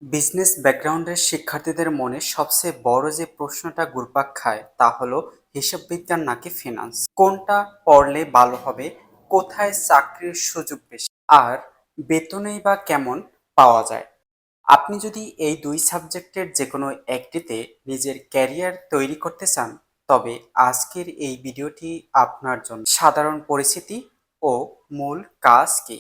Business ব্যাকগ্রাউন্ডের শিক্ষার্থীদের মনে সবচেয়ে বড় যে প্রশ্নটা ঘুরপাক খায় তা হলো হিসাব বিজ্ঞান নাকি ফিনান্স, কোনটা পড়লে ভালো হবে, কোথায় চাকরির সুযোগ বেশি, আর বেতনই বা কেমন পাওয়া যায়। আপনি যদি এই দুই সাবজেক্টের যে কোনো একটিতে নিজের ক্যারিয়ার তৈরি করতে চান, তবে আজকের এই ভিডিওটি আপনার জন্য। সাধারণ পরিস্থিতি ও মূল কাজ কি?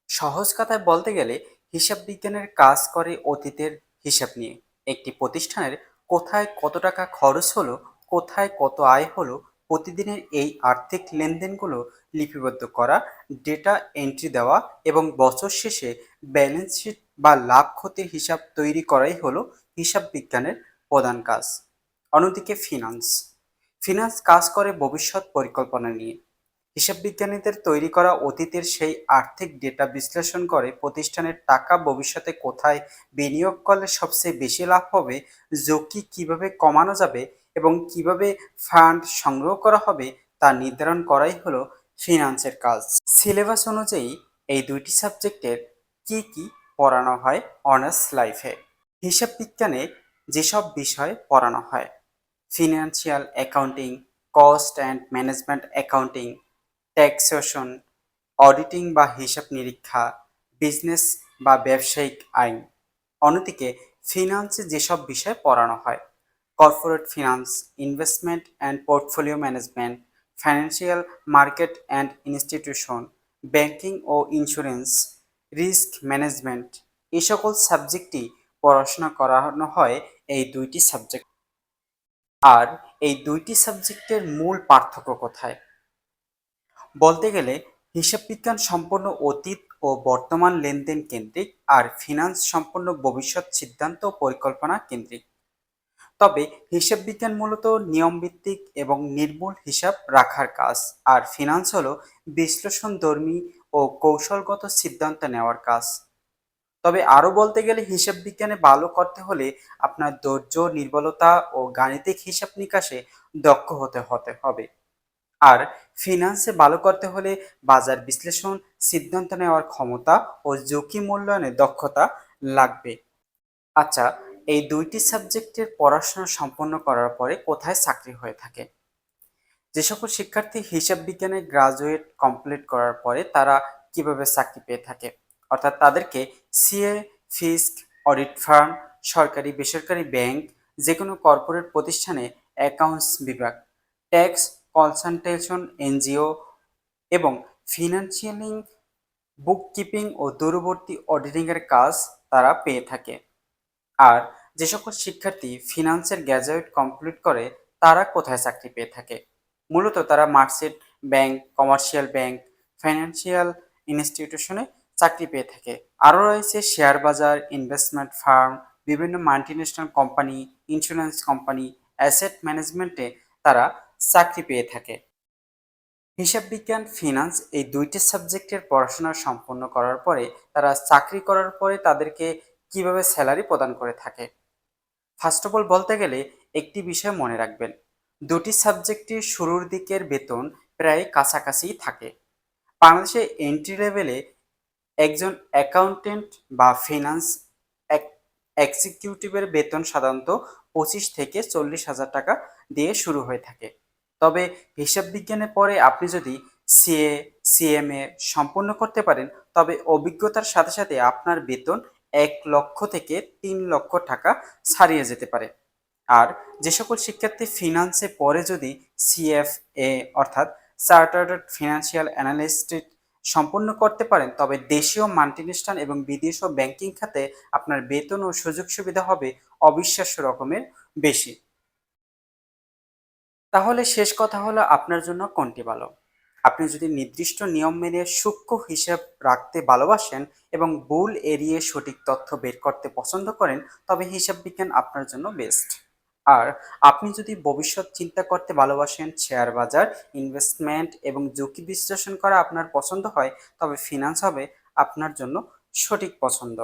সহজ কথায় বলতে গেলে হিসাব বিজ্ঞানের কাজ করে অতীতের হিসাব নিয়ে। একটি প্রতিষ্ঠানের কোথায় কত টাকা খরচ হলো, কোথায় কত আয় হলো, প্রতিদিনের এই আর্থিক লেনদেনগুলো লিপিবদ্ধ করা, ডেটা এন্ট্রি দেওয়া এবং বছর শেষে ব্যালেন্স শিট বা লাভ ক্ষতির হিসাব তৈরি করাই হলো হিসাব বিজ্ঞানের প্রধান কাজ। অন্যদিকে ফিনান্স ফিনান্স কাজ করে ভবিষ্যৎ পরিকল্পনা নিয়ে। হিসাব বিজ্ঞানীদের তৈরি করা অতীতের সেই আর্থিক ডেটা বিশ্লেষণ করে প্রতিষ্ঠানের টাকা ভবিষ্যতে কোথায় বিনিয়োগ করলে সবচেয়ে বেশি লাভ হবে, ঝুঁকি কিভাবে কমানো যাবে এবং কিভাবে ফান্ড সংগ্রহ করা হবে তা নির্ধারণ করাই হলো ফিনান্সের কাজ। সিলেবাস অনুযায়ী এই দুইটি সাবজেক্টের কি কি পড়ানো হয় অনার্স লাইফে? হিসাব বিজ্ঞানে যেসব বিষয় পড়ানো হয়: financial accounting, cost and management accounting, taxation, auditing বা হিসাব নিরীক্ষা, বিজনেস বা ব্যবসায়িক আইন। অন্যদিকে ফিনান্সে যেসব বিষয় পড়ানো হয়: corporate finance, investment and portfolio management, financial market and institution, banking ও ইন্স্যুরেন্স, রিস্ক ম্যানেজমেন্ট। এই সকল সাবজেক্টই পড়াশোনা করানো হয় এই দুইটি সাবজেক্ট। আর এই দুইটি সাবজেক্টের মূল পার্থক্য কোথায়? বলতে গেলে হিসাব বিজ্ঞান সম্পূর্ণ অতীত ও বর্তমান লেনদেন কেন্দ্রিক, আর ফিনান্স সম্পূর্ণ ভবিষ্যৎ সিদ্ধান্ত ও পরিকল্পনা কেন্দ্রিক। তবে হিসাব বিজ্ঞান মূলত নিয়মভিত্তিক এবং নির্ভুল হিসাব রাখার কাজ, আর ফিনান্স হলো বিশ্লেষণধর্মী ও কৌশলগত সিদ্ধান্ত নেওয়ার কাজ। তবে আরও বলতে গেলে হিসাব বিজ্ঞানে ভালো করতে হলে আপনার ধৈর্য, নির্ভুলতা ও গাণিতিক হিসাব নিকাশে দক্ষ হতে হতে হবে। আর ফিনান্সে ভালো করতে হলে বাজার বিশ্লেষণ, সিদ্ধান্ত নেওয়ার ক্ষমতা ও ঝুঁকি মূল্যায়নের দক্ষতা লাগবে। আচ্ছা, এই দুইটি সাবজেক্টের পড়াশোনা সম্পন্ন করার পরে কোথায় চাকরি হয়ে থাকে? যে সকল শিক্ষার্থী হিসাব বিজ্ঞানে গ্রাজুয়েট কমপ্লিট করার পরে তারা কিভাবে চাকরি পেয়ে থাকে, অর্থাৎ তাদেরকে সিএ, ফিস্ক, অডিট ফার্ম, সরকারি বেসরকারি ব্যাংক, যে কোনো কর্পোরেট প্রতিষ্ঠানে অ্যাকাউন্টস বিভাগ, ট্যাক্স কনসালটেশন এনজিও এবং ফিনান্সিয়ালিং, বুককিপিং ও দূরবর্তী অডিটিংয়ের কাজ তারা পেয়ে থাকে। আর যে সকল শিক্ষার্থী ফিনান্সের গ্র্যাজুয়েট কমপ্লিট করে তারা কোথায় চাকরি পেয়ে থাকে? মূলত তারা market bank, commercial bank, financial ইনস্টিটিউশনে চাকরি পেয়ে থাকে। আরও রয়েছে শেয়ার বাজার, ইনভেস্টমেন্ট ফার্ম, বিভিন্ন multinational company, insurance company, asset ম্যানেজমেন্টে তারা চাকরি পেয়ে থাকে। হিসাব বিজ্ঞান, ফিনান্স এই দুইটি সাবজেক্টের পড়াশোনা সম্পন্ন করার পরে তারা চাকরি করার পরে তাদেরকে কিভাবে স্যালারি প্রদান করে থাকে? ফার্স্ট অফ অল বলতে গেলে একটি বিষয় মনে রাখবেন, দুটি সাবজেক্টের শুরুর দিকের বেতন প্রায় কাছাকাছিই থাকে। বাংলাদেশে এন্ট্রি লেভেলে একজন অ্যাকাউন্টেন্ট বা ফিনান্স এক্সিকিউটিভের বেতন সাধারণত 25 থেকে 40 হাজার টাকা দিয়ে শুরু হয়ে থাকে। তবে হিসাব বিজ্ঞানের পরে আপনি যদি সিএ, সিএমএ সম্পূর্ণ করতে পারেন, তবে অভিজ্ঞতার সাথে সাথে আপনার বেতন 1 লক্ষ থেকে 3 লক্ষ টাকা ছাড়িয়ে যেতে পারে। আর যে সকল শিক্ষার্থী ফিনান্সে পরে যদি সিএফএ অর্থাৎ চার্টার্ড ফিনান্সিয়াল অ্যানালিস্ট সম্পন্ন করতে পারেন, তবে দেশীয়, মাল্টিন্যাশনাল এবং বিদেশীয় ব্যাংকিং খাতে আপনার বেতন ও সুযোগ সুবিধা হবে অবিশ্বাস্য রকমের বেশি। তাহলে শেষ কথা হলো, আপনার জন্য কোনটি ভালো? আপনি যদি নির্দিষ্ট নিয়ম মেনে সূক্ষ্ম হিসাব রাখতে ভালোবাসেন এবং ভুল এড়িয়ে সঠিক তথ্য বের করতে পছন্দ করেন, তবে হিসাব বিজ্ঞান আপনার জন্য বেস্ট। আর আপনি যদি ভবিষ্যৎ চিন্তা করতে ভালোবাসেন, শেয়ার বাজার, ইনভেস্টমেন্ট এবং ঝুঁকি বিশ্লেষণ করা আপনার পছন্দ হয়, তবে ফিনান্স হবে আপনার জন্য সঠিক পছন্দ।